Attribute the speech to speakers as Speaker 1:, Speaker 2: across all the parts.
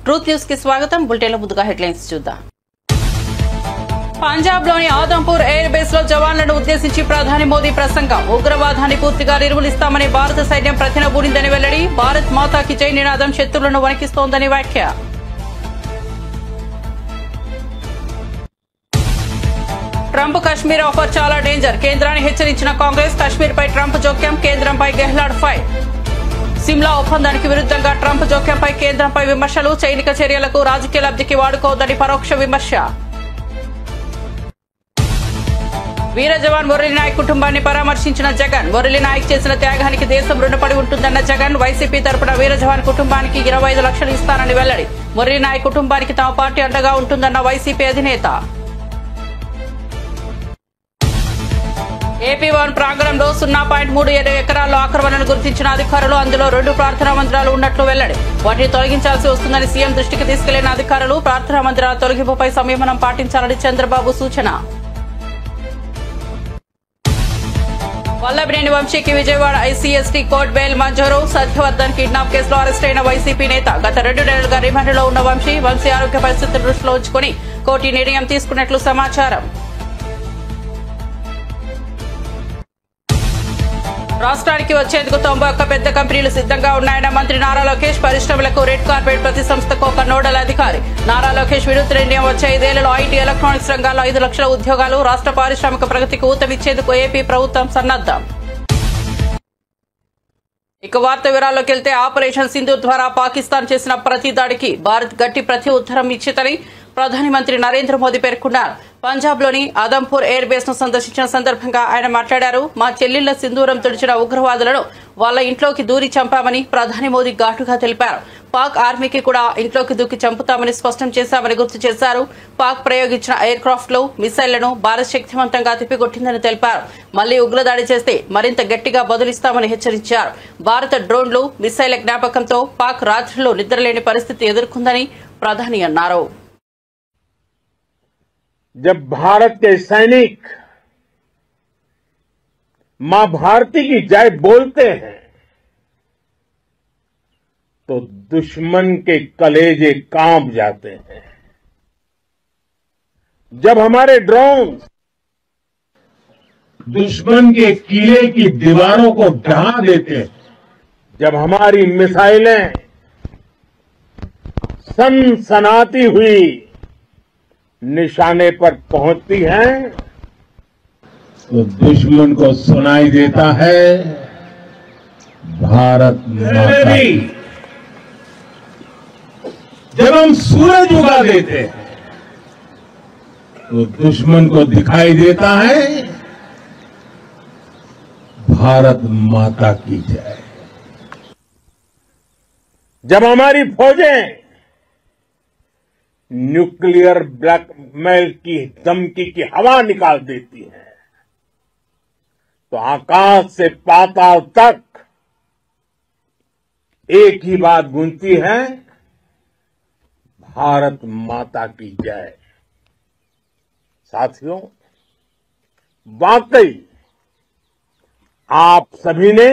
Speaker 1: Truth news కి స్వాగతం. Bulletin లో ముందుగా హెడ్లైన్స్ చూద్దాం. పంజాబ్ లోని ఆదంపూర్ ఎయిర్ బేస్ లో జవాన్లను ఉద్దేశించి ప్రధాని మోదీ ప్రసంగం. ఉగ్రవాదాన్ని పూర్తిగా నిర్మూలిస్తామని భారత సైన్యం ప్రతినబూనిందని వెల్లడి. భారత్ మాతాకి జై నినాదం శత్రువులను వణికిస్తోందని వ్యాఖ్య. ట్రంప్ కశ్మీర్ ఆఫర్ చాలా డేంజర్. కేంద్రాన్ని హెచ్చరించిన కాంగ్రెస్. కశ్మీర్ పై ట్రంప్ జోక్యం, కేంద్రంపై గెహ్లాట్ ఫైర్. సిమ్లా ఒప్పందానికి విరుద్దంగా ట్రంప్ జోక్యంపై కేంద్రంపై విమర్శలు. సైనిక చర్యలకు రాజకీయ లబ్ధికి వాడుకోవద్దని పరోక్ష విమర్శ. వీర జవాన్ మురళీ నాయక్ కుటుంబాన్ని పరామర్శించిన జగన్. మురళీ నాయక్ చేసిన త్యాగానికి దేశం రుణపడి ఉంటుందన్న జగన్. వైసీపీ తరపున వీర జవాన్ కుటుంబానికి 25 లక్షలు ఇస్తానని వెల్లడి. మురళీ నాయక్ కుటుంబానికి తమ పార్టీ అండగా ఉంటుందన్న వైసీపీ అధినేత. AP1 ప్రాంగణంలో 0.37 ఎకరాల్లో ఆక్రమణను గుర్తించిన అధికారులు. అందులో 2 ప్రార్థనా మందిరాలు ఉన్నట్లు వెల్లడి. వాటిని తొలగించాల్సి వస్తుందని సీఎం దృష్టికి తీసుకెళ్లిన అధికారులు. ప్రార్థనా మందిరాల తొలగింపుపై సంయమనం పాటించాలని చంద్రబాబు సూచన. వల్లభనేని వంశీకి విజయవాడ ICST కోర్టు బెయిల్ మంజూరు. సత్యవర్ధన్ కిడ్నాప్ కేసులో అరెస్ట్ అయిన వైసీపీ నేత. గత 2 నెలలుగా రిమాండ్లో ఉన్న వంశీ ఆరోగ్య పరిస్థితులను దృష్టిలో ఉంచుకుని కోర్టు నిర్ణయం తీసుకున్నట్లు సమాచారం. రాష్ట్రానికి వచ్చేందుకు 91 పెద్ద కంపెనీలు సిద్ధంగా ఉన్నాయన్న మంత్రి నారా లోకేష్. పరిశ్రమలకు రెడ్ కార్పెట్, ప్రతి సంస్థకు ఒక నోడల్ అధికారి. నారా లోకేష్ వినూత్న నిర్ణయం. వచ్చే 5 ఏళ్లలో IT, ఎలక్ట్రానిక్స్ రంగాల్లో 5 లక్షల ఉద్యోగాలు. రాష్ట్ర పారిశ్రామిక ప్రగతికి ఊతమిచ్చేందుకు ఏపీ ప్రభుత్వం సన్నద్దం. ఇక వార్త వివరాల్లోకి వెళ్తే, ఆపరేషన్ సింధూర్ ద్వారా పాకిస్తాన్ చేసిన ప్రతి దాడికి భారత్ గట్టి ప్రతి ఉత్తరం ఇచ్చేదని ప్రధానమంత్రి నరేంద్ర మోదీ పేర్కొన్నారు. పంజాబ్ లోని ఆదంపూర్ ఎయిర్ బేస్ ను సందర్శించిన సందర్భంగా ఆయన మాట్లాడారు. మా చెల్లెళ్ల సింధూరం తుడిచిన ఉగ్రవాదులను వాళ్ల ఇంట్లోకి దూరి చంపామని ప్రధాని మోదీ ఘాటుగా తెలిపారు. పాక్ ఆర్మీకి కూడా ఇంట్లోకి దూకి చంపుతామని స్పష్టం చేశామని గుర్తు చేశారు. పాక్ ప్రయోగించిన ఎయిర్ క్రాఫ్ట్ లో మిసైళ్లను భారత్ శక్తివంతంగా తిప్పికొట్టిందని తెలిపారు. మళ్లీ ఉగ్రదాడి చేస్తే మరింత గట్టిగా బదులిస్తామని హెచ్చరించారు. భారత డ్రోన్లు, మిసైళ్ల జ్ఞాపకంతో పాక్ రాత్రుల్లో నిద్రలేని పరిస్థితి ఎదుర్కొందని ప్రధాని అన్నారు.
Speaker 2: जब भारत के सैनिक मां भारती की जय बोलते हैं तो दुश्मन के कलेजे कांप जाते हैं. जब हमारे ड्रोन दुश्मन के किले की दीवारों को ढहा देते हैं, जब हमारी मिसाइलें सनसनाती हुई निशाने पर पहुंचती हैं तो दुश्मन को सुनाई देता है भारत माता. जब हम सूरज उगा देते हैं तो दुश्मन को दिखाई देता है भारत माता की जय. जब हमारी फौजें न्यूक्लियर ब्लैकमेल की धमकी की हवा निकाल देती है तो आकाश से पाताल तक एक ही बात गूंजती है, भारत माता की जय. साथियों, वाकई आप सभी ने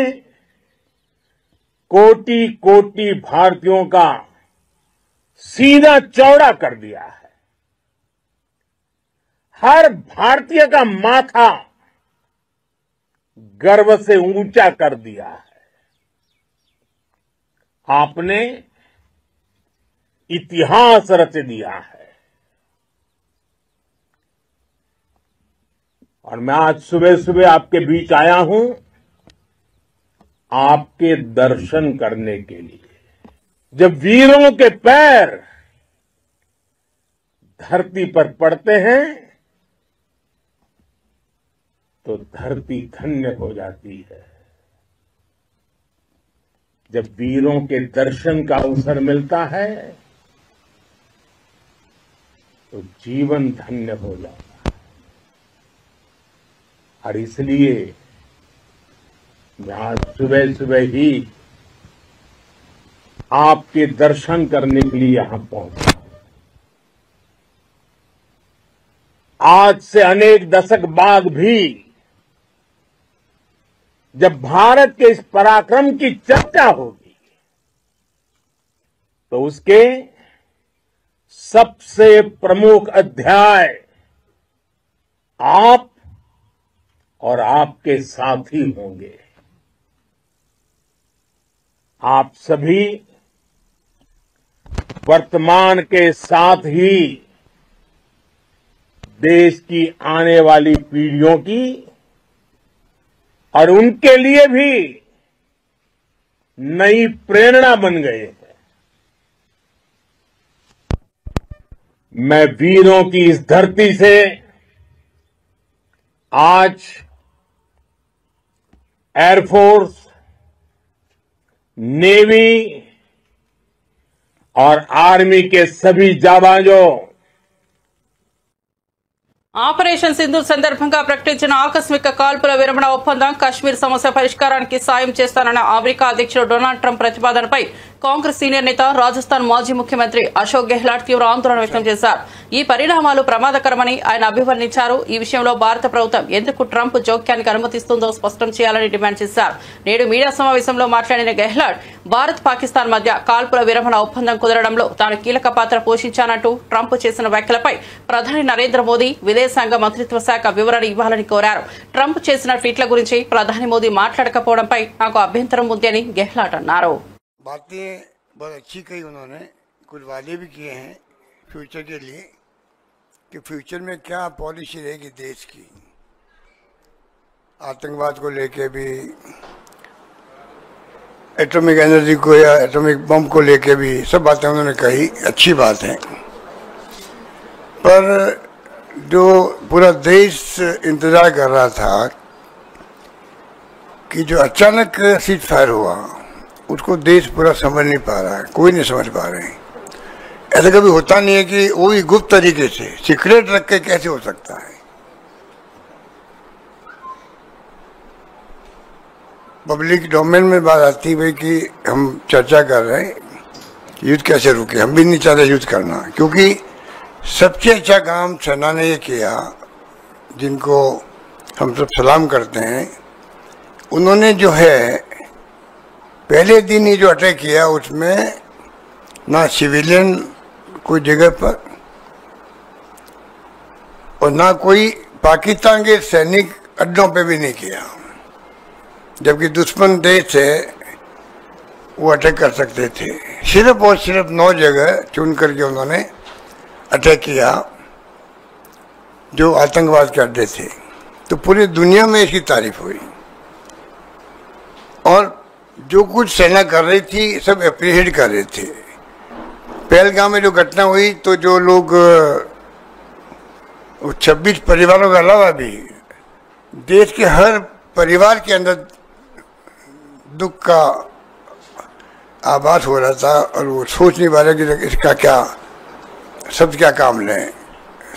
Speaker 2: कोटि कोटि भारतीयों का सीधा चौड़ा कर दिया है. हर भारतीय का माथा गर्व से ऊंचा कर दिया है. आपने इतिहास रच दिया है. और मैं आज सुबह सुबह आपके बीच आया हूं आपके दर्शन करने के लिए. जब वीरों के पैर धरती पर पड़ते हैं तो धरती धन्य हो जाती है. जब वीरों के दर्शन का अवसर मिलता है तो जीवन धन्य हो जाता है. और इसलिए मैं आज सुबह सुबह ही आपके दर्शन करने के लिए यहां पहुंचा. आज से अनेक दशक बाद भी जब भारत के इस पराक्रम की चर्चा होगी तो उसके सबसे प्रमुख अध्याय आप और आपके साथी होंगे। आप सभी वर्तमान के साथ ही देश की आने वाली पीढ़ियों की और उनके लिए भी नई प्रेरणा बन गए हैं। मैं वीरों की इस धरती से आज एयरफोर्स, नेवी और आर्मी के सभी जाबाजों
Speaker 1: ఆపరేషన్ సింధూర్ సందర్భంగా ప్రకటించిన ఆకస్మిక కాల్పుల విరమణ ఒప్పందం కశ్మీర్ సమస్య పరిష్కారానికి సాయం చేస్తానన్న అమెరికా అధ్యక్షుడు డొనాల్డ్ ట్రంప్ ప్రతిపాదనపై కాంగ్రెస్ సీనియర్ నేత రాజస్థాన్ మాజీ ముఖ్యమంత్రి అశోక్ గెహ్లాట్ తీవ్ర ఆందోళన వ్యక్తం చేశారు. ఈ పరిణామాలు ప్రమాదకరమని ఆయన అభివర్ణించారు. ఈ విషయంలో భారత ప్రభుత్వం ఎందుకు ట్రంప్ జోక్యానికి అనుమతిస్తుందో స్పష్టం చేయాలని డిమాండ్ చేశారు. నేడు మీడియా సమావేశంలో మాట్లాడిన గెహ్లాట్ భారత్ పాకిస్తాన్ మధ్య కాల్పుల విరమణ ఒప్పందం కుదరడంలో తాను కీలక పాత్ర పోషించానంటూ ట్రంప్ చేసిన వ్యాఖ్యలపై ప్రధాని నరేంద్ర మోదీ విదేశాంగ మంత్రిత్వ శాఖ వివరణ ఇవ్వాలని కోరారు. ట్రంప్ చేసిన ట్వీట్ల గురించి ప్రధాని మోదీ మాట్లాడకపోవడంపై నాకు అభ్యంతరం ఉంది అని గెహ్లాట్ అన్నారు.
Speaker 3: बातें बहुत अच्छी कही उन्होंने, कुछ वादे भी किए हैं फ्यूचर के लिए कि फ्यूचर में क्या पॉलिसी रहेगी देश की, आतंकवाद को लेके भी, एटॉमिक एनर्जी को या एटॉमिक बम को लेके भी सब बातें उन्होंने कही, अच्छी बात है। पर जो पूरा देश इंतजार कर रहा था कि जो अचानक सीज फायर हुआ उसको देश पूरा समझ नहीं पा रहा है, कोई नहीं समझ पा रहे हैं। ऐसा कभी होता नहीं है कि वो भी गुप्त तरीके से सीक्रेट रख के कैसे हो सकता है। पब्लिक डोमेन में बात आती है कि हम चर्चा कर रहे हैं युद्ध कैसे रुके, हम भी नहीं चाहते युद्ध करना, क्योंकि सबसे अच्छा काम सेना ने ये किया जिनको हम सब सलाम करते हैं। उन्होंने जो है पहले दिन ही जो अटैक किया उसमें ना सिविलियन कोई जगह पर और ना कोई पाकिस्तान के सैनिक अड्डों पे भी नहीं किया, जबकि दुश्मन देश है वो अटैक कर सकते थे। सिर्फ और सिर्फ 9 जगह चुन करके उन्होंने अटैक किया जो आतंकवाद के अड्डे थे। तो पूरी दुनिया में इसकी तारीफ हुई और जो कुछ सेना कर रही थी सब अप्रिशिएट कर रहे थे। पहलगाम में जो घटना हुई तो जो लोग 26 परिवारों के अलावा भी देश के हर परिवार के अंदर दुख का आभास हो रहा था और वो सोच नहीं पा रहे कि इसका क्या शब्द क्या काम लें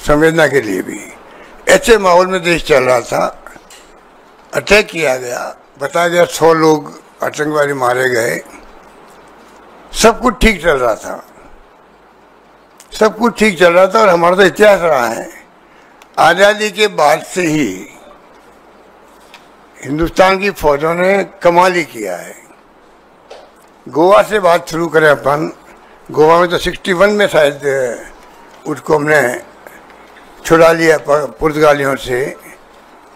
Speaker 3: संवेदना के लिए भी। ऐसे माहौल में देश चल रहा था, अटैक किया गया, बताया गया 100 लोग आतंकवादी मारे गए, सब कुछ ठीक चल रहा था, सब कुछ ठीक चल रहा था। और हमारा तो इतिहास रहा है, आज़ादी के बाद से ही हिंदुस्तान की फौजों ने कमाल ही किया है। गोवा से बात शुरू करें अपन, गोवा में तो 61 में शायद उसको हमने छुड़ा लिया पुर्तगालियों से,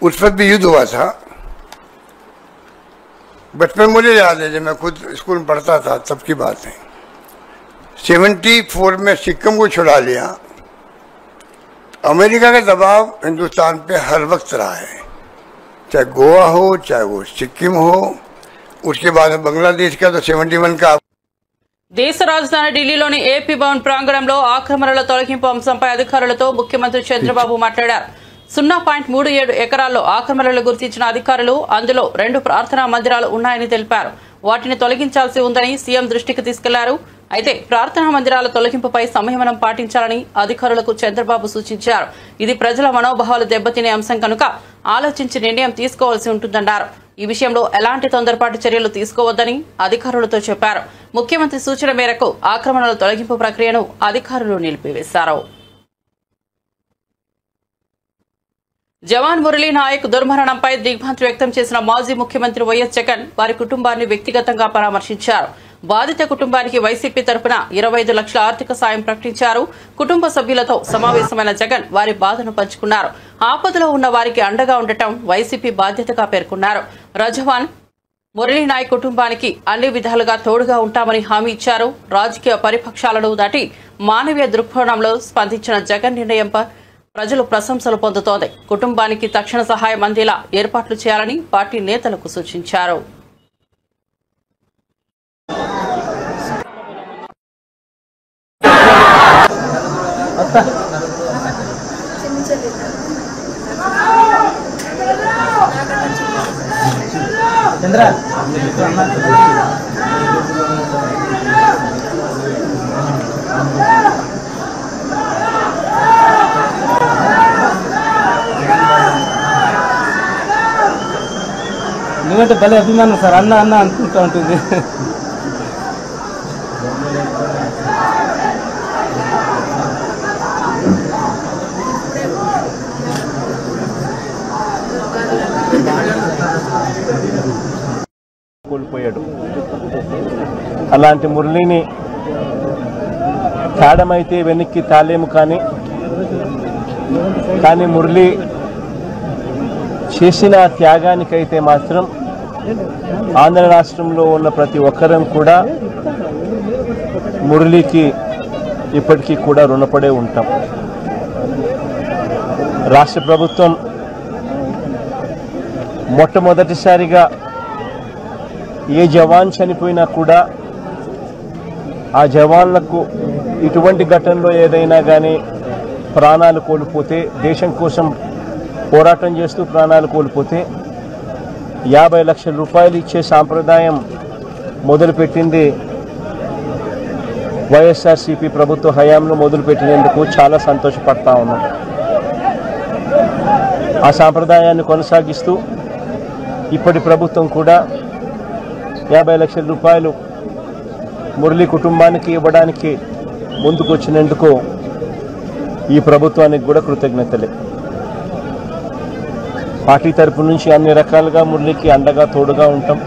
Speaker 3: उस पर भी युद्ध हुआ था। बचपन मुझे याद है जब मैं खुद स्कूल में पढ़ता था तब की बात है। 74 में सिक्किम को छुड़ा लिया। अमेरिका का दबाव हिंदुस्तान पे हर वक्त रहा है, चाहे गोवा हो चाहे वो सिक्किम हो। उसके बाद बांग्लादेश का तो 71 का।
Speaker 1: దేశ రాజధాని ఢిల్లీలోని ఏపీ భవన్ ప్రాంగణంలో ఆక్రమణల తొలగింపు అంశంపై అధికారులతో ముఖ్యమంత్రి చంద్రబాబు మాట్లాడారు. 0.37 ఎకరాల్లో ఆక్రమణలు గుర్తించిన అధికారులు అందులో 2 ప్రార్థనా మందిరాలు ఉన్నాయని తెలిపారు. వాటిని తొలగించాల్సి ఉందని సీఎం దృష్టికి తీసుకెళ్లారు. అయితే ప్రార్థనా మందిరాల తొలగింపుపై సంయమనం పాటించాలని అధికారులకు చంద్రబాబు సూచించారు. ఇది ప్రజల మనోభావాలు దెబ్బతినే అంశం కనుక ఆలోచించి నిర్ణయం తీసుకోవాల్సి ఉంటుందన్నారు. ఈ విషయంలో ఎలాంటి తొందరపాటు చర్యలు తీసుకోవద్దని అధికారులతో చెప్పారు. ముఖ్యమంత్రి సూచన మేరకు ఆక్రమణల తొలగింపు ప్రక్రియను అధికారులు నిలిపివేశారు. జవాన్ మురళీ నాయక్ దుర్మరణంపై దిగ్భ్రాంతి వ్యక్తం చేసిన మాజీ ముఖ్యమంత్రి వైఎస్ జగన్ వారి కుటుంబాన్ని వ్యక్తిగతంగా పరామర్శించారు. బాధిత కుటుంబానికి వైసీపీ తరపున 25 లక్షల ఆర్థిక సాయం ప్రకటించారు. కుటుంబ సభ్యులతో సమావేశమైన జగన్ వారి బాధను పంచుకున్నారు. ఆపదలో ఉన్న వారికి అండగా ఉండటం వైసీపీ బాధ్యతగా పేర్కొన్నారు. రజవాన్ మురళీనాయక్ కుటుంబానికి అన్ని విధాలుగా తోడుగా ఉంటామని హామీ ఇచ్చారు. రాజకీయ పరిపక్షాలను దాటి మానవీయ దృక్కోణంలో స్పందించిన జగన్ నిర్ణయంపై ప్రజలు ప్రశంసలు పొందుతోంది. కుటుంబానికి తక్షణ సహాయం అందేలా ఏర్పాట్లు చేయాలని పార్టీ నేతలకు సూచించారు.
Speaker 4: నువ్వంటే భలే అభిమానం సార్, అన్న అన్న అనుకుంటూ ఉంటుంది.
Speaker 5: కోల్పోయాడు. అలాంటి మురళిని తాడమైతే వెనక్కి తాలేము, కానీ మురళి చేసిన త్యాగానికైతే మాత్రం ఆంధ్ర రాష్ట్రంలో ఉన్న ప్రతి ఒక్కరం కూడా మురళికి ఇప్పటికీ కూడా రుణపడే ఉంటాం. రాష్ట్ర ప్రభుత్వం మొట్టమొదటిసారిగా ఏ జవాన్ చనిపోయినా కూడా ఆ జవాన్లకు ఇటువంటి ఘటనలో ఏదైనా కానీ ప్రాణాలు కోల్పోతే, దేశం కోసం పోరాటం చేస్తూ ప్రాణాలు కోల్పోతే 50 లక్షల రూపాయలు ఇచ్చే సాంప్రదాయం మొదలుపెట్టింది వైఎస్ఆర్సీపీ ప్రభుత్వ హయాంలో మొదలుపెట్టినందుకు చాలా సంతోషపడతా ఉన్నాం. ఆ సాంప్రదాయాన్ని కొనసాగిస్తూ ఇప్పటి ప్రభుత్వం కూడా 50 లక్షల రూపాయలు మురళి కుటుంబానికి ఇవ్వడానికి ముందుకొచ్చినందుకు ఈ ప్రభుత్వానికి కూడా కృతజ్ఞతలే. పార్టీ తరపు నుంచి అన్ని రకాలుగా మురళికి అండగా తోడుగా ఉంటాం.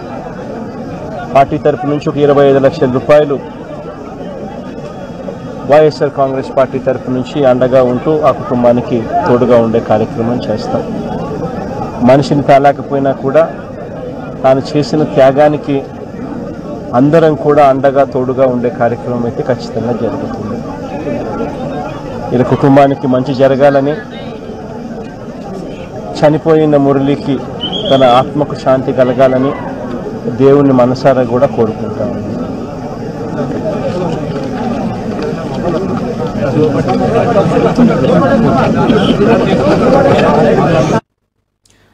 Speaker 5: పార్టీ తరపు నుంచి ఒక 25 లక్షల రూపాయలు వైఎస్ఆర్ కాంగ్రెస్ పార్టీ తరపు నుంచి అండగా ఉంటూ ఆ కుటుంబానికి తోడుగా ఉండే కార్యక్రమం చేస్తాం. మనిషిని తాలేకపోయినా కూడా తాను చేసిన త్యాగానికి అందరం కూడా అండగా తోడుగా ఉండే కార్యక్రమం అయితే ఖచ్చితంగా జరుగుతుంది. ఇలా కుటుంబానికి మంచి జరగాలని, చనిపోయిన మురళికి తన ఆత్మకు శాంతి కలగాలని దేవుణ్ణి మనసారా కూడా కోరుకుంటాను.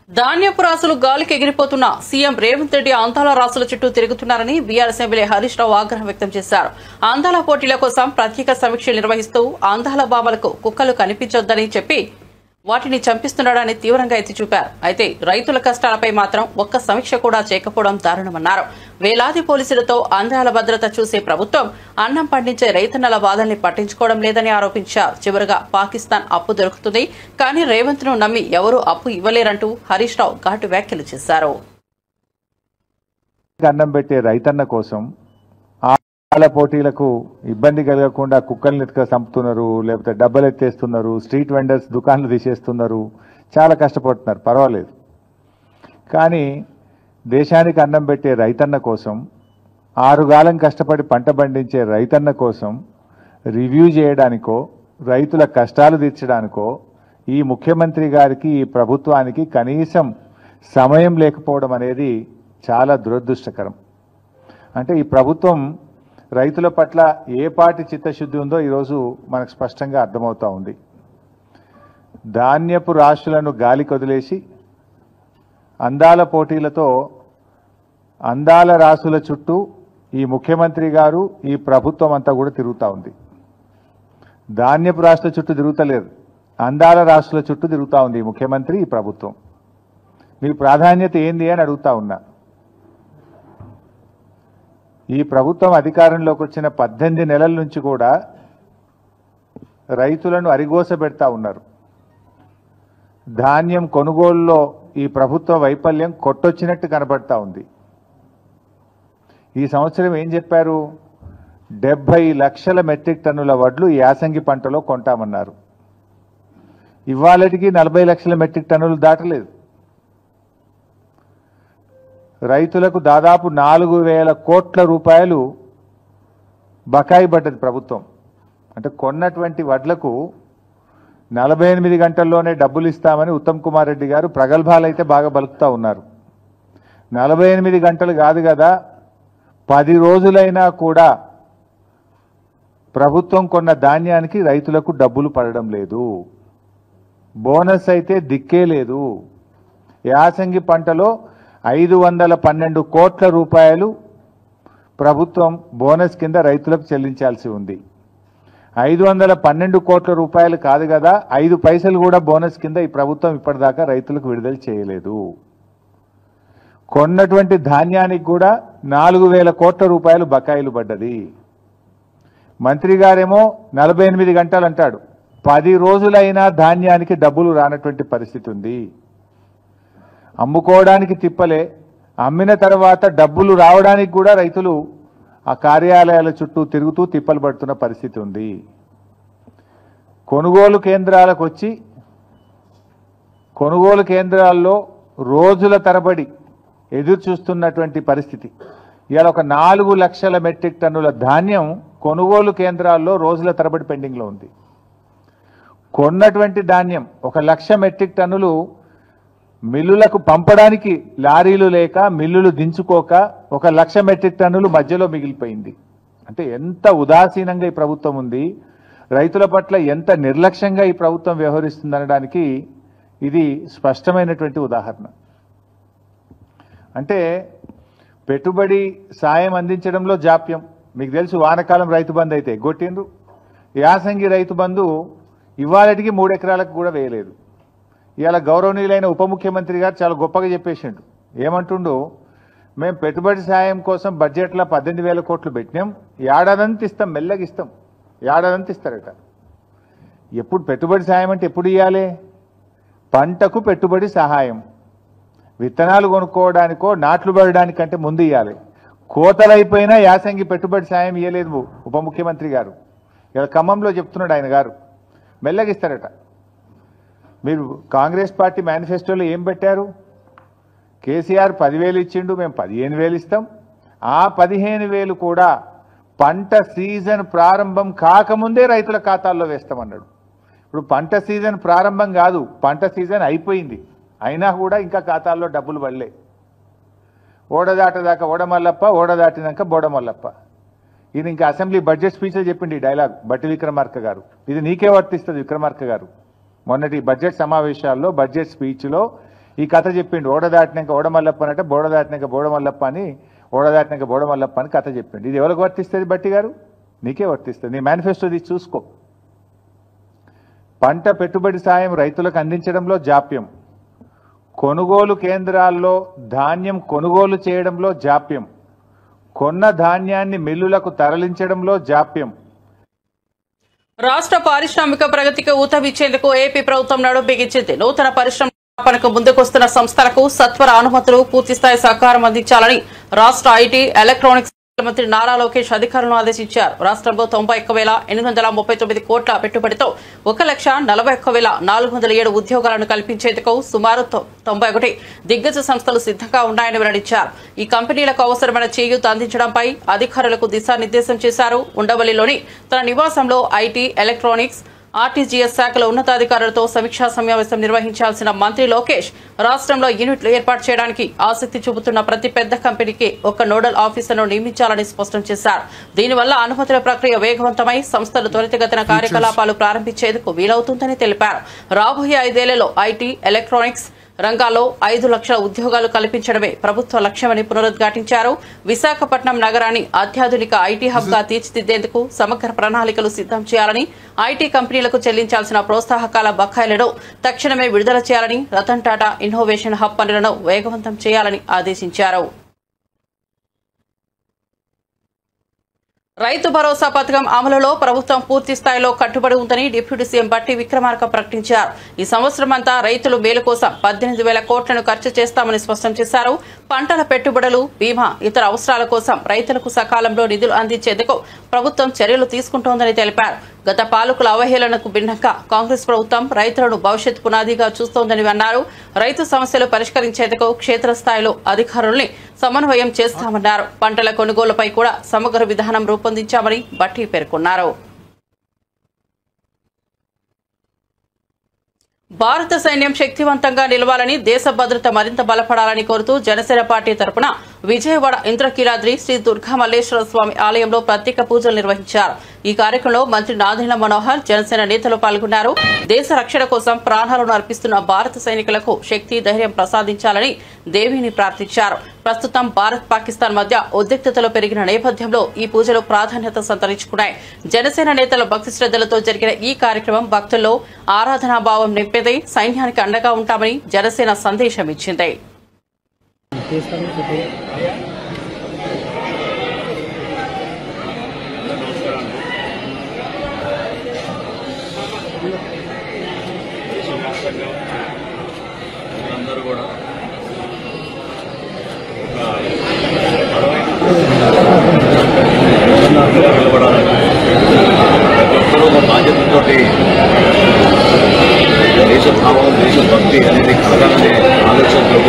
Speaker 1: ధాన్యపు రాసులు గాలికి ఎగిరిపోతున్న సీఎం రేవంత్ రెడ్డి అందాల రాసుల చుట్టూ తిరుగుతున్నారని బీఆర్ఎస్ ఎమ్మెల్యే హరీష్ రావు ఆగ్రహం వ్యక్తం చేశారు. అందాల పోటీల కోసం ప్రత్యేక సమీక్షలు నిర్వహిస్తూ అందాల బామలకు కుక్కలు కనిపించొద్దని చెప్పి వాటిని చంపిస్తున్నాడని తీవ్రంగా ఎత్తి చూపారు. అయితే రైతుల కష్టాలపై మాత్రం ఒక్క సమీక్ష కూడా చేయకపోవడం దారుణమన్నారు. వేలాది పోలీసులతో అందాల భద్రత చూసే ప్రభుత్వం అన్నం పండించే రైతన్నల బాధల్ని పట్టించుకోవడం లేదని ఆరోపించారు. చివరగా పాకిస్తాన్ అప్పు దొరుకుతుంది, కానీ రేవంత్ ను నమ్మి ఎవరూ అప్పు ఇవ్వలేరంటూ హరీష్ రావు ఘాటు వ్యాఖ్యలు చేశారు.
Speaker 6: అన్నం పెట్టే రైతన్న కోసం ఆల పోటీలకు ఇబ్బంది కలగకుండా కుక్కల్ని ఎత్తుక చంపుతున్నారు, లేకపోతే డబ్బలు ఎత్తేస్తున్నారు, స్ట్రీట్ వెండర్స్ దుకాన్లు తీసేస్తున్నారు, చాలా కష్టపడుతున్నారు, పర్వాలేదు. కానీ దేశానికి అన్నం పెట్టే రైతన్న కోసం, 6 కాలం కష్టపడి పంట పండించే రైతన్న కోసం రివ్యూ చేయడానికో, రైతుల కష్టాలు తీర్చడానికో ఈ ముఖ్యమంత్రి గారికి, ఈ ప్రభుత్వానికి కనీసం సమయం లేకపోవడం అనేది చాలా దురదృష్టకరం. అంటే ఈ ప్రభుత్వం రైతుల పట్ల ఏ పాటి చిత్తశుద్ధి ఉందో ఈరోజు మనకు స్పష్టంగా అర్థమవుతా ఉంది. ధాన్యపు రాశులను గాలికి వదిలేసి అందాల పోటీలతో అందాల రాసుల చుట్టూ ఈ ముఖ్యమంత్రి గారు, ఈ ప్రభుత్వం అంతా కూడా తిరుగుతూ ఉంది. ధాన్యపు రాశుల చుట్టూ తిరుగుతలేరు, అందాల రాశుల చుట్టూ తిరుగుతూ ఉంది ఈ ముఖ్యమంత్రి, ఈ ప్రభుత్వం. మీ ప్రాధాన్యత ఏంది అని అడుగుతా ఉన్నా. ఈ ప్రభుత్వం అధికారంలోకి వచ్చిన 18 నెలల నుంచి కూడా రైతులను అరిగోస పెడతా ఉన్నారు. ధాన్యం కొనుగోలులో ఈ ప్రభుత్వ వైఫల్యం కొట్టొచ్చినట్టు కనబడతా ఉంది. ఈ సంవత్సరం ఏం చెప్పారు? 70 లక్షల మెట్రిక్ టన్నుల వడ్లు యాసంగి పంటలో కొంటామన్నారు. ఇవాళటికి 40 లక్షల మెట్రిక్ టన్నులు దాటలేదు. రైతులకు దాదాపు 4,000 కోట్ల రూపాయలు బకాయి పడ్డది ప్రభుత్వం. అంటే కొన్నటువంటి వడ్లకు 48 గంటల్లోనే డబ్బులు ఇస్తామని ఉత్తమ్ కుమార్ రెడ్డి గారు ప్రగల్భాలు అయితే బాగా బలుకుతా ఉన్నారు. 48 గంటలు కాదు కదా, 10 రోజులైనా కూడా ప్రభుత్వం కొన్న ధాన్యానికి రైతులకు డబ్బులు పడడం లేదు. బోనస్ అయితే దిక్కే లేదు. యాసంగి పంటలో 512 కోట్ల రూపాయలు ప్రభుత్వం బోనస్ కింద రైతులకు చెల్లించాల్సి ఉంది. 512 కోట్ల రూపాయలు కాదు కదా, 5 పైసలు కూడా బోనస్ కింద ఈ ప్రభుత్వం ఇప్పటిదాకా రైతులకు విడుదల చేయలేదు. కొన్నటువంటి ధాన్యానికి కూడా 4,000 కోట్ల రూపాయలు బకాయిలు పడ్డది. మంత్రి గారేమో 48 గంటలు అంటాడు. 10 రోజులైనా ధాన్యానికి డబ్బులు రానటువంటి పరిస్థితి ఉంది. అమ్ముకోవడానికి తిప్పలే, అమ్మిన తర్వాత డబ్బులు రావడానికి కూడా రైతులు ఆ కార్యాలయాల చుట్టూ తిరుగుతూ తిప్పలు పడుతున్న పరిస్థితి ఉంది. కొనుగోలు కేంద్రాలకు వచ్చి కొనుగోలు కేంద్రాల్లో రోజుల తరబడి ఎదురు చూస్తున్నటువంటి పరిస్థితి. ఇవాళ ఒక 4 లక్షల మెట్రిక్ టన్నుల ధాన్యం కొనుగోలు కేంద్రాల్లో రోజుల తరబడి పెండింగ్లో ఉంది. కొన్నటువంటి ధాన్యం 1 లక్ష మెట్రిక్ టన్నులు మిల్లులకు పంపడానికి లారీలు లేక మిల్లులు దించుకోక 1 లక్ష మెట్రిక్ టన్నులు మధ్యలో మిగిలిపోయింది. అంటే ఎంత ఉదాసీనంగా ఈ ప్రభుత్వం ఉంది, రైతుల పట్ల ఎంత నిర్లక్ష్యంగా ఈ ప్రభుత్వం వ్యవహరిస్తుందనడానికి ఇది స్పష్టమైనటువంటి ఉదాహరణ. అంటే పెట్టుబడి సాయం అందించడంలో జాప్యం. మీకు తెలుసు, వానకాలం రైతు బంధు అయితే ఎగ్గొట్టిండ్రు. యాసంగి రైతు బంధు ఇవాళటికి 3 ఎకరాలకు కూడా వేయలేదు. ఇవాళ గౌరవనీయులైన ఉప ముఖ్యమంత్రి గారు చాలా గొప్పగా చెప్పేసిండు. ఏమంటుండు, మేము పెట్టుబడి సాయం కోసం బడ్జెట్లో 18,000 కోట్లు పెట్టినాం, ఏడాదంతా ఇస్తాం, మెల్లగా ఇస్తాం, ఏడాదంతా ఇస్తారట. ఎప్పుడు పెట్టుబడి సాయం అంటే ఎప్పుడు ఇవ్వాలి? పంటకు పెట్టుబడి సహాయం, విత్తనాలు కొనుక్కోవడానికో నాట్లు పడడానికంటే ముందు ఇవ్వాలి. కోతలైపోయినా యాసంగి పెట్టుబడి సాయం ఇవ్వలేదు ఉప ముఖ్యమంత్రి గారు. ఇలా ఖమ్మంలో చెప్తున్నాడు ఆయన గారు, మెల్లగా ఇస్తారట. మీరు కాంగ్రెస్ పార్టీ మేనిఫెస్టోలో ఏం పెట్టారు? కేసీఆర్ 10,000 ఇచ్చిండు, మేము 15,000 ఇస్తాం. ఆ 15,000 కూడా పంట సీజన్ ప్రారంభం కాకముందే రైతుల ఖాతాల్లో వేస్తామన్నాడు. ఇప్పుడు పంట సీజన్ ప్రారంభం కాదు, పంట సీజన్ అయిపోయింది, అయినా కూడా ఇంకా ఖాతాల్లో డబ్బులు పడలే. ఓడదాటదాకా ఓడమల్లప్ప, ఓడదాటినాక బోడమల్లప్ప. ఈయన ఇంకా అసెంబ్లీ బడ్జెట్ స్పీచ్లో చెప్పింది ఈ డైలాగ్ బట్టి విక్రమార్క గారు. ఇది నీకే వర్తిస్తుంది విక్రమార్క గారు. మొన్నటి బడ్జెట్ సమావేశాల్లో బడ్జెట్ స్పీచ్లో ఈ కథ చెప్పిండు. ఓడదాటినాక ఓడమల్లప్ప అంటే బోడదాటినాక బోడమల్లప్ప అని, ఓడదాటినాక బోడమల్లప్ప అని కథ చెప్పిండు. ఇది ఎవరికి వర్తిస్తుంది బట్టి గారు? నీకే వర్తిస్తుంది. నీ మేనిఫెస్టో తీసి చూసుకో. పంట పెట్టుబడి సాయం రైతులకు అందించడంలో జాప్యం, కొనుగోలు కేంద్రాల్లో ధాన్యం కొనుగోలు చేయడంలో జాప్యం, కొన్న ధాన్యాన్ని మిల్లులకు తరలించడంలో జాప్యం.
Speaker 1: రాష్ట్ర పారిశ్రామిక ప్రగతికి ఊతమిచ్చేందుకు ఏపీ ప్రభుత్వం నడుం బిగించింది. నూతన పరిశ్రమల స్థాపనకు ముందుకొస్తున్న సంస్థలకు సత్వర అనుమతులు, పూర్తిస్థాయి సహకారం అందించాలని రాష్ట్ర ఐటీ ఎలక్ట్రానిక్స్ మంత్రి నారా లోకేష్ అధికారులను ఆదేశించారు. రాష్ట్రంలో 91,839 కోట్ల పెట్టుబడితో 1,41,407 ఉద్యోగాలను కల్పించేందుకు సుమారు 91 దిగ్గజ సంస్థలు సిద్ధంగా ఉన్నాయని వెల్లడించారు. ఈ కంపెనీలకు అవసరమైన చేయూత అందించడంపై అధికారులకు దిశానిర్దేశం చేశారు. ఉండవల్లిలోని తన నివాసంలో ఐటీ ఎలక్ట్రానిక్స్ ఆర్టీజీఎస్ శాఖల ఉన్నతాధికారులతో సమీక్షా సమావేశం నిర్వహించాల్సిన మంత్రి లోకేష్ రాష్ట్రంలో యూనిట్లు ఏర్పాటు చేయడానికి ఆసక్తి చూపుతున్న ప్రతి పెద్ద కంపెనీకి ఒక నోడల్ ఆఫీసర్ను నియమించాలని స్పష్టం చేశారు. దీనివల్ల అనుమతుల ప్రక్రియ వేగవంతమై సంస్థలు త్వరితగతిన కార్యకలాపాలు ప్రారంభించేందుకు వీలవుతుందని తెలిపారు. రాబోయే 5 ఏళ్లలో ఐటీ ఎలక్ట్రానిక్స్ రంగాల్లో 5 లక్షల ఉద్యోగాలు కల్పించడమే ప్రభుత్వ లక్ష్యమని పునరుద్ఘాటించారు. విశాఖపట్నం నగరాన్ని అత్యాధునిక ఐటీ హబ్ గా తీర్చిదిద్దేందుకు సమగ్ర ప్రణాళికలు సిద్దం చేయాలని, ఐటీ కంపెనీలకు చెల్లించాల్సిన ప్రోత్సాహకాల బకాయిలను తక్షణమే విడుదల చేయాలని, రతన్ టాటా ఇన్నోవేషన్ హబ్ పనులను వేగవంతం చేయాలని ఆదేశించారు. రైతు భరోసా పథకం అమలులో ప్రభుత్వం పూర్తి స్థాయిలో కట్టుబడి ఉందని డిప్యూటీ సీఎం బట్టి విక్రమార్క ప్రకటించారు. ఈ సంవత్సరమంతా రైతులు మేలు కోసం 18,000 కోట్లను ఖర్చు చేస్తామని స్పష్టం చేశారు. పంటల పెట్టుబడులు, బీమా, ఇతర అవసరాల కోసం రైతులకు సకాలంలో నిధులు అందించేందుకు ప్రభుత్వం చర్యలు తీసుకుంటోందని తెలిపారు. గత పాలకుల అవహేళనకు భిన్నంగా కాంగ్రెస్ ప్రభుత్వం రైతులను భవిష్యత్ పునాదిగా చూస్తోందని అన్నారు. రైతు సమస్యలు పరిష్కరించేందుకు క్షేత్రస్థాయిలో అధికారుల్ని సమన్వయం చేస్తామన్నారు. పంటల కొనుగోలుపై కూడా సమగ్ర విధానం రూపొందించామని బట్టి పేర్కొన్నారు. భారత సైన్యం శక్తివంతంగా నిలవాలని, దేశ భద్రత మరింత బలపడాలని కోరుతూ జనసేన పార్టీ తరపున విజయవాడ ఇంద్రకీలాద్రి శ్రీ దుర్గా మల్లేశ్వర స్వామి ఆలయంలో ప్రత్యేక పూజలు నిర్వహించారు. ఈ కార్యక్రమంలో మంత్రి నాదెండ్ల మనోహర్, జనసేన నేతలు పాల్గొన్నారు. దేశ రక్షణ కోసం ప్రాణాలను అర్పిస్తున్న భారత సైనికులకు శక్తి, ధైర్యం ప్రసాదించాలని దేవిని ప్రార్థించారు. ప్రస్తుతం భారత్ పాకిస్తాన్ మధ్య ఉద్రిక్తతలు పెరిగిన నేపథ్యంలో ఈ పూజలు ప్రాధాన్యత సంతరించుకున్నాయి. జనసేన నేతల భక్తి శ్రద్దలతో జరిగిన ఈ కార్యక్రమం భక్తుల్లో ఆరాధనా భావం నింపేది, సైన్యానికి అండగా ఉంటామని జనసేన సందేశం ఇచ్చింది.
Speaker 7: అందరూ కూడా నిలబడాలని ప్రతి ఒక్కరూ ఒక బాధ్యతతో దేశభావం, దేశభక్తి అనేది కలగాలనే ఆలోచనతో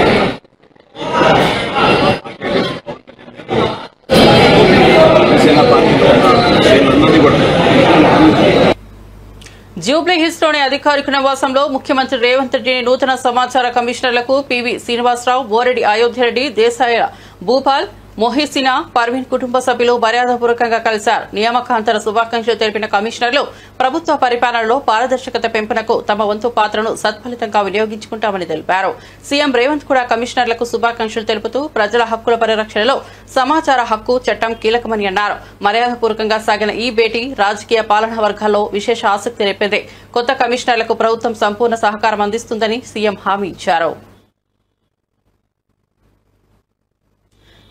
Speaker 7: జనసేన పార్టీలో ఉన్న శ్రేణులందరినీ కూడా
Speaker 1: జూబ్లీహిల్స్లోని అధికారిక నివాసంలో ముఖ్యమంత్రి రేవంత్ రెడ్డిని నూతన సమాచార కమిషనర్లకు పివి శ్రీనివాసరావు, బోరెడ్డి అయోధ్యరెడ్డి, దేశాయ భూపాల్, మొహిసినా, పర్వీన్ కుటుంబ సభ్యులు మర్యాదపూర్వకంగా కలిశారు. నియామకాంతర శుభాకాంక్షలు తెలిపిన కమిషనర్లు ప్రభుత్వ పరిపాలనలో పారదర్శకత పెంపునకు తమ వంతు పాత్రను సత్ఫలితంగా వినియోగించుకుంటామని తెలిపారు. సీఎం రేవంత్ కూడా కమిషనర్లకు శుభాకాంక్షలు తెలుపుతూ ప్రజల హక్కుల పరిరక్షణలో సమాచార హక్కు చట్టం కీలకమని అన్నారు. మర్యాదపూర్వకంగా సాగిన ఈ భేటీ రాజకీయ పాలనా వర్గాల్లో విశేష ఆసక్తి రేపింది. కొత్త కమిషనర్లకు ప్రభుత్వం సంపూర్ణ సహకారం అందిస్తుందని సీఎం హామీ ఇచ్చారు.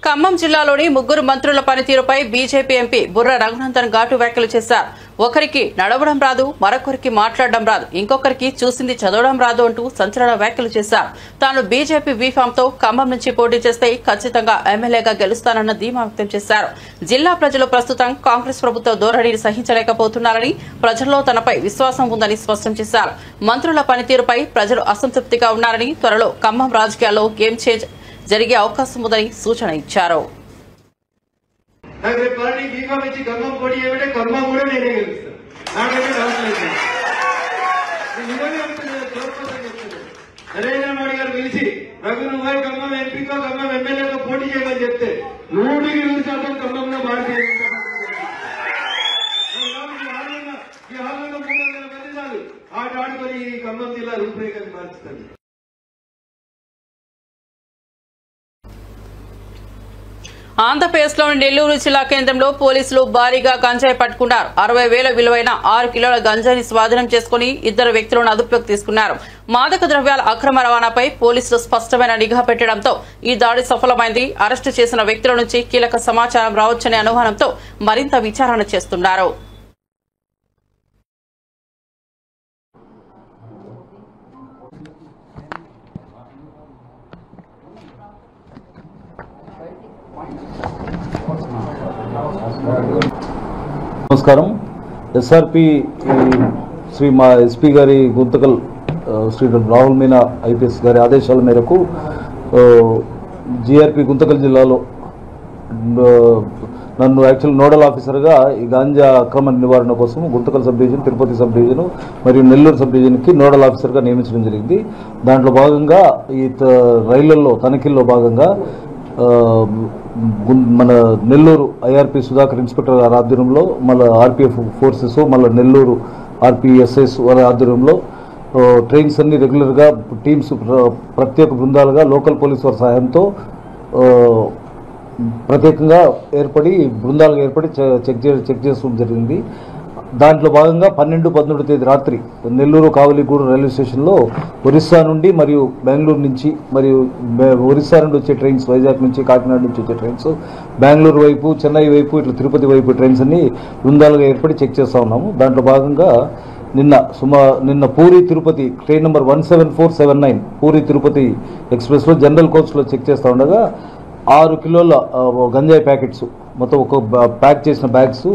Speaker 1: ఖమ్మం జిల్లాలోని 3 మంత్రుల పనితీరుపై బీజేపీ ఎంపీ బుర్ర రఘునందన్ ఘాటు వ్యాఖ్యలు చేశారు. ఒకరికి నడవడం రాదు, మరొకరికి మాట్లాడడం రాదు, ఇంకొకరికి చూసింది చదవడం రాదు అంటూ సంచలన వ్యాఖ్యలు చేశారు. తాను బీజేపీ బీఫామ్తో ఖమ్మం నుంచి పోటీ చేస్తే ఖచ్చితంగా ఎమ్మెల్యేగా గెలుస్తానన్న ధీమా వ్యక్తం చేశారు. జిల్లా ప్రజలు ప్రస్తుతం కాంగ్రెస్ ప్రభుత్వ ధోరణిని సహించలేకపోతున్నారని, ప్రజల్లో తనపై విశ్వాసం ఉందని స్పష్టం చేశారు. మంత్రుల పనితీరుపై ప్రజలు అసంతృప్తిగా ఉన్నారని, త్వరలో ఖమ్మం రాజకీయాల్లో గేమ్ చేంజ్ జరిగే అవకాశం ఉందని సూచన ఇచ్చారు.
Speaker 8: నరేంద్ర మోడీ గారు పిలిచి రఘు నువ్వు ఖమ్మం ఎంపీతో ఖమ్మం ఎమ్మెల్యేతో పోటీ చేయమని చెప్తే 100% ఖమ్మంలో భారతీయ ఈ హాల్లో 300 మంది చాలు ఆడుకొని ఈ ఖమ్మం జిల్లా రూపురేఖలు మార్చుతారు.
Speaker 1: ఆంధ్రప్రదేశ్లోని నెల్లూరు జిల్లా కేంద్రంలో పోలీసులు భారీగా గంజాయి పట్టుకున్నారు. 60,000 విలువైన 6 కిలోల గంజాయిని స్వాధీనం చేసుకుని 2 వ్యక్తులను అదుపులోకి తీసుకున్నారు. మాదక ద్రవ్యాల అక్రమ రవాణాపై పోలీసులు స్పష్టమైన నిఘా పెట్టడంతో ఈ దాడి సఫలమైంది. అరెస్టు చేసిన వ్యక్తుల నుంచి కీలక సమాచారం రావచ్చనే అనుమానంతో మరింత విచారణ చేస్తున్నారు.
Speaker 9: నమస్కారం. ఎస్ఆర్పి శ్రీ మా ఎస్పీ గారి గుంతకల్ శ్రీ రాహుల్ మీనా ఐపీఎస్ గారి ఆదేశాల మేరకు జిఆర్పి గుంతకల్ జిల్లాలో నన్ను యాక్చువల్ నోడల్ ఆఫీసర్గా ఈ గాంజా అక్రమ నివారణ కోసం Guntakal sub division, Tirupati sub division మరియు నెల్లూరు సబ్ డివిజన్కి నోడల్ ఆఫీసర్గా నియమించడం జరిగింది. దాంట్లో భాగంగా ఈ రైళ్లలో తనిఖీల్లో భాగంగా మన నెల్లూరు ఐఆర్పి సుధాకర్ ఇన్స్పెక్టర్ గారి ఆధ్వర్యంలో, మళ్ళీ ఆర్పిఎఫ్ ఫోర్సెస్, మళ్ళీ నెల్లూరు ఆర్పిఎస్ఎస్ వారి ఆధ్వర్యంలో ట్రైన్స్ అన్ని రెగ్యులర్గా టీమ్స్ ప్రత్యేక బృందాలుగా లోకల్ పోలీస్ వారి సహాయంతో ప్రత్యేకంగా బృందాలుగా ఏర్పడి చెక్ చేయడం జరిగింది. దాంట్లో భాగంగా 12-13 తేదీ రాత్రి నెల్లూరు కావలిగూడెం రైల్వే స్టేషన్లో ఒరిస్సా నుండి మరియు బెంగళూరు నుంచి మరియు ఒరిస్సా నుండి వచ్చే ట్రైన్స్, వైజాగ్ నుంచి కాకినాడ నుంచి వచ్చే ట్రైన్స్, బెంగళూరు వైపు, చెన్నై వైపు, ఇట్లా తిరుపతి వైపు ట్రైన్స్ అన్ని బృందాలుగా ఏర్పడి చెక్ చేస్తూ ఉన్నాము. దాంట్లో భాగంగా నిన్న పూరి తిరుపతి ట్రైన్ నెంబర్ 17479 పూరి తిరుపతి ఎక్స్ప్రెస్లో జనరల్ కోచ్లో చెక్ చేస్తూ ఉండగా 6 కిలోల గంజాయి ప్యాకెట్స్ మొత్తం ఒక ప్యాక్ చేసిన బ్యాగ్స్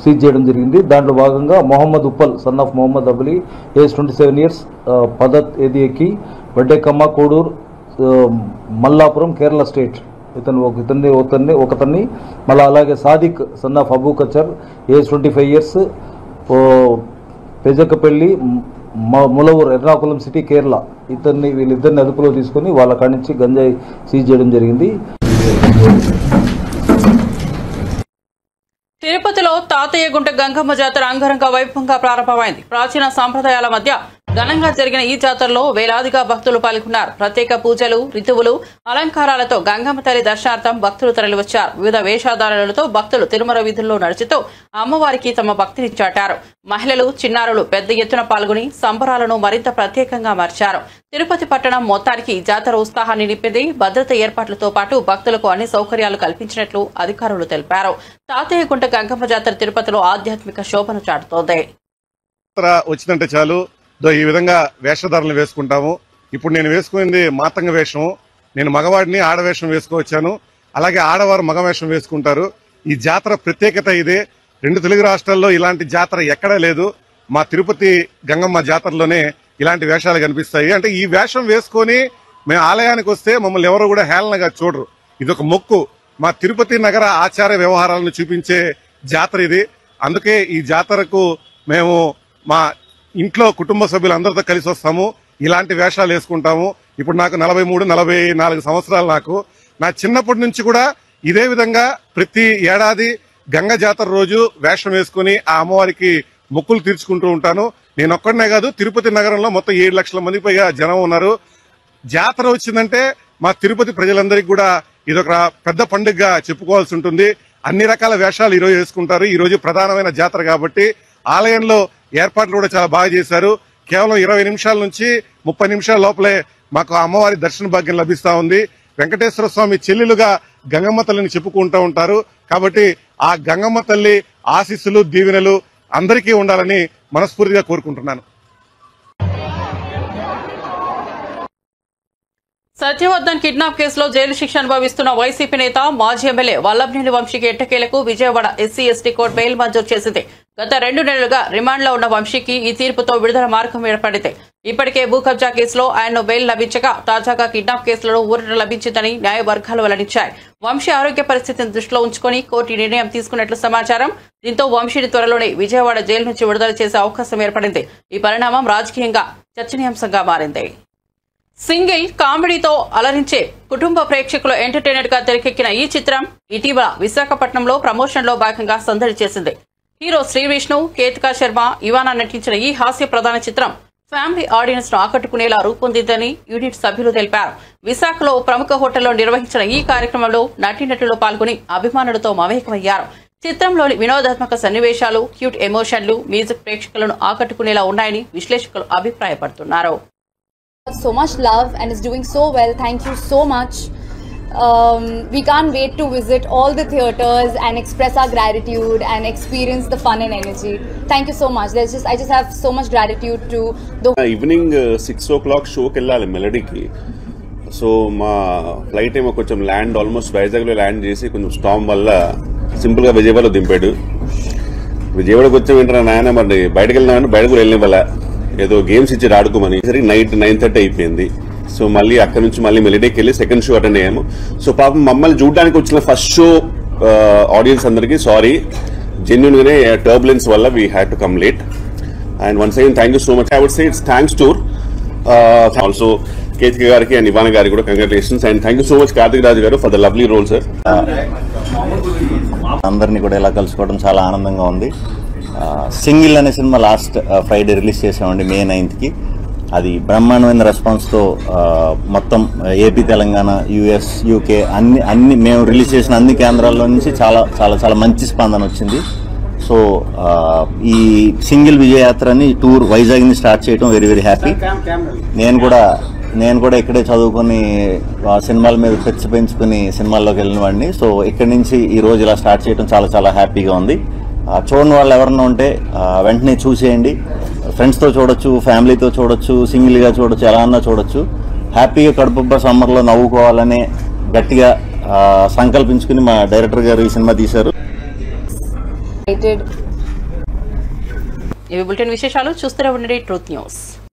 Speaker 9: సీజ్ చేయడం జరిగింది. దాంట్లో భాగంగా మొహమ్మద్ ఉప్పల్ సన్ ఆఫ్ మొహమ్మద్ అబలి, ఏజ్ 27 years, పదత్ ఏదియకి, వడ్డేకమ్మ, కోడూరు, మల్లాపురం, కేరళ స్టేట్. ఒకతన్ని మళ్ళీ అలాగే సాదిక్ సన్ ఆఫ్ అబూ కచర్, ఏజ్ 25 years, పెజకపల్లి, ములవూరు, ఎర్నాకుళం సిటీ, కేరళ. వీళ్ళిద్దరిని అదుపులో తీసుకొని వాళ్ళ కాడి నుంచి గంజాయి సీజ్ చేయడం జరిగింది.
Speaker 1: తిరుపతిలో తాతయ్యగుంట గంగమ్మ జాతర అంగరంగ వైభవంగా ప్రారంభమైంది. ప్రాచీన సాంప్రదాయాల మధ్య ఘనంగా జరిగిన ఈ జాతరలో వేలాదిగా భక్తులు పాల్గొన్నారు. ప్రత్యేక పూజలు, రితువులు, అలంకారాలతో గంగమ్మ తల్లి దర్శనార్థం భక్తులు తరలివచ్చారు. వివిధ వేషధారణలతో భక్తులు తిరుమల వీధుల్లో నడుచుతూ అమ్మవారికి తమ భక్తిని చాటారు. మహిళలు, చిన్నారులు పెద్ద ఎత్తున పాల్గొని సంబరాలను మరింత ప్రత్యేకంగా మార్చారు. తిరుపతి పట్టణం మొత్తానికి జాతర ఉత్సాహాన్ని నింపింది. భద్రత ఏర్పాట్లతో పాటు భక్తులకు అన్ని సౌకర్యాలు కల్పించినట్లు అధికారులు తెలిపారు. తాతయ్యగుంట గంగమ్మ జాతర తిరుపతిలో ఆధ్యాత్మిక శోభను చాటుతోంది.
Speaker 10: వచ్చిందంటే చాలు ఈ విధంగా వేషధారణలు వేసుకుంటాము. ఇప్పుడు నేను వేసుకునేది మాతంగ వేషం. నేను మగవాడిని ఆడవేషం వేసుకొచ్చాను. అలాగే ఆడవారు మగ వేషం వేసుకుంటారు. ఈ జాతర ప్రత్యేకత ఇదే. 2 తెలుగు రాష్ట్రాల్లో ఇలాంటి జాతర ఎక్కడా లేదు. మా తిరుపతి గంగమ్మ జాతరలోనే ఇలాంటి వేషాలు కనిపిస్తాయి. అంటే ఈ వేషం వేసుకొని మేము ఆలయానికి వస్తే మమ్మల్ని ఎవరు కూడా హేళనగా చూడరు. ఇదొక మొక్కు. మా తిరుపతి నగర ఆచార వ్యవహారాలను చూపించే జాతర ఇది. అందుకే ఈ జాతరకు మేము మా ఇంట్లో కుటుంబ సభ్యులందరితో కలిసి వస్తాము. ఇలాంటి వేషాలు వేసుకుంటాము. ఇప్పుడు నాకు 43-44 సంవత్సరాలు. నా చిన్నప్పటి నుంచి కూడా ఇదే విధంగా ప్రతి ఏడాది గంగ జాతర రోజు వేషం వేసుకుని ఆ అమ్మవారికి మొక్కులు తీర్చుకుంటూ ఉంటాను. నేను ఒక్కడనే కాదు, తిరుపతి నగరంలో మొత్తం 7 లక్షల మంది పైగా జనం ఉన్నారు. జాతర వచ్చిందంటే మా తిరుపతి ప్రజలందరికీ కూడా ఇదొక పెద్ద పండుగగా చెప్పుకోవాల్సి ఉంటుంది. అన్ని రకాల వేషాలు ఈరోజు వేసుకుంటారు. ఈ రోజు ప్రధానమైన జాతర కాబట్టి ఆలయంలో ఏర్పాట్లు కూడా చాలా బాగా చేశారు. కేవలం 20 నిమిషాల నుంచి 30 నిమిషాల లోపలే మాకు అమ్మవారి దర్శన భాగ్యం లభిస్తా ఉంది. వెంకటేశ్వర స్వామి చెల్లెలుగా గంగమ్మ తల్లిని చెప్పుకుంటూ ఉంటారు. కాబట్టి ఆ గంగమ్మ తల్లి ఆశీస్సులు, దీవెనలు అందరికీ ఉండాలని మనస్ఫూర్తిగా కోరుకుంటున్నాను.
Speaker 1: సత్యవర్ధన్ కిడ్నాప్ కేసులో జైలు శిక్ష అనుభవిస్తున్న వైసీపీ నేత మాజీ ఎమ్మెల్యే వల్లభనేని వంశీకి ఎట్టకేలకు విజయవాడ ఎస్సీ/ఎస్టీ కోర్టు బెయిల్ మంజూరు చేసింది. గత 2 నెలలుగా రిమాండ్లో ఉన్న వంశీకి ఈ తీర్పుతో విడుదల మార్గం ఏర్పడింది. ఇప్పటికే భూ కబ్జా కేసులో ఆయన్ను బెయిల్ లభించగా తాజాగా కిడ్నాప్ కేసులలో ఊరట లభించిందని న్యాయవర్గాలు వెల్లడించాయి. వంశీ ఆరోగ్య పరిస్థితిని దృష్టిలో ఉంచుకుని కోర్టు నిర్ణయం తీసుకున్నట్లు సమాచారం. దీంతో వంశీని త్వరలోనే విజయవాడ జైలు నుంచి విడుదల చేసే అవకాశం ఏర్పడింది. ఈ పరిణామం రాజకీయంగా చర్చనీయాంశంగా మారింది. సింగిల్ కామెడీతో అలరించే కుటుంబ ప్రేక్షకులు ఎంటర్టైనర్ గా తెరకెక్కిన ఈ చిత్రం ఇటీవల విశాఖపట్నంలో ప్రమోషన్ లో భాగంగా సందడి చేసింది. హీరో శ్రీ విష్ణు, కేతికా శర్మ, ఇవానా నటించిన ఈ హాస్య ప్రధాన చిత్రం ఫ్యామిలీ ఆడియన్స్ ను ఆకట్టుకునేలా రూపొందిందని యూనిట్ సభ్యులు తెలిపారు. విశాఖలో ప్రముఖ హోటల్లో నిర్వహించిన ఈ కార్యక్రమంలో నటీనటులు పాల్గొని అభిమానులతో మమేకమయ్యారు. చిత్రంలోని వినోదాత్మక సన్నివేశాలు, క్యూట్ ఎమోషన్లు, మ్యూజిక్ ప్రేక్షకులను ఆకట్టుకునేలా ఉన్నాయని విశ్లేషకులు అభిప్రాయపడుతున్నారు.
Speaker 11: So much love and is doing so well. Thank you so much. We can't wait to visit all the theatres and express our gratitude and experience the fun and energy. Thank you so much. I just have so much gratitude to the
Speaker 12: evening 6 o'clock show ki ellali melody ki. So ma flight time koncham land almost Vizag lo land chesi koncham storm valla simple ga Vijayawada lo dimpadu. Vijayawada koncham entra nayana mari bayatiki velladamani bayatiki vellivala ఏదో games ఇచ్చి ఆడుకోమని సరే night 9:30 అయిపోయింది. So మళ్ళీ అక్కడ నుంచి మళ్ళీ మెలిడేకి వెళ్ళి సెకండ్ షో అటెండ్ అయ్యాము. సో పాపం మమ్మల్ని చూడడానికి వచ్చిన ఫస్ట్ షో ఆడియన్స్ అందరికీ సారీ, జెన్యున్ గానే టర్బులెన్స్ వల్ల we had to come late. And once again thank you so much. I would say it's thanks to also Ketika గారికి అండ్ ఇవానా గారికి కూడా congratulations. And thank you so much Karthik Raju garu for the lovely role sir.
Speaker 13: అందరినీ కూడా ఇలా కలుసుకోవడం చాలా ఆనందంగా ఉంది. సింగిల్ అనే సినిమా లాస్ట్ ఫ్రైడే రిలీజ్ చేసామండి, May 9th. అది బ్రహ్మాండమైన రెస్పాన్స్తో మొత్తం ఏపీ, తెలంగాణ, US, UK అన్ని మేము రిలీజ్ చేసిన అన్ని కేంద్రాల్లో నుంచి చాలా చాలా చాలా మంచి స్పందన వచ్చింది. సో ఈ సింగిల్ విజయయాత్రని టూర్ వైజాగ్ని స్టార్ట్ చేయడం వెరీ వెరీ హ్యాపీ. నేను కూడా ఇక్కడే చదువుకొని సినిమాల మీద పెంచుకుని సినిమాల్లోకి వెళ్ళిన వాడిని. సో ఇక్కడి నుంచి ఈ రోజు ఇలా స్టార్ట్ చేయడం చాలా చాలా హ్యాపీగా ఉంది. చూడని వాళ్ళు ఎవరన్నా ఉంటే వెంటనే చూసేయండి. ఫ్రెండ్స్తో చూడొచ్చు, ఫ్యామిలీతో చూడొచ్చు, సింగిల్గా చూడొచ్చు, ఎలా అన్నా చూడొచ్చు. హ్యాపీగా కడుపుబ్బ సమ్మర్లో నవ్వుకోవాలనే గట్టిగా సంకల్పించుకుని మా డైరెక్టర్ గారు ఈ సినిమా తీశారు.
Speaker 1: ఇవి బులెటిన్ విశేషాలు. చూస్తూనే ఉండండి ట్రూత్ న్యూస్.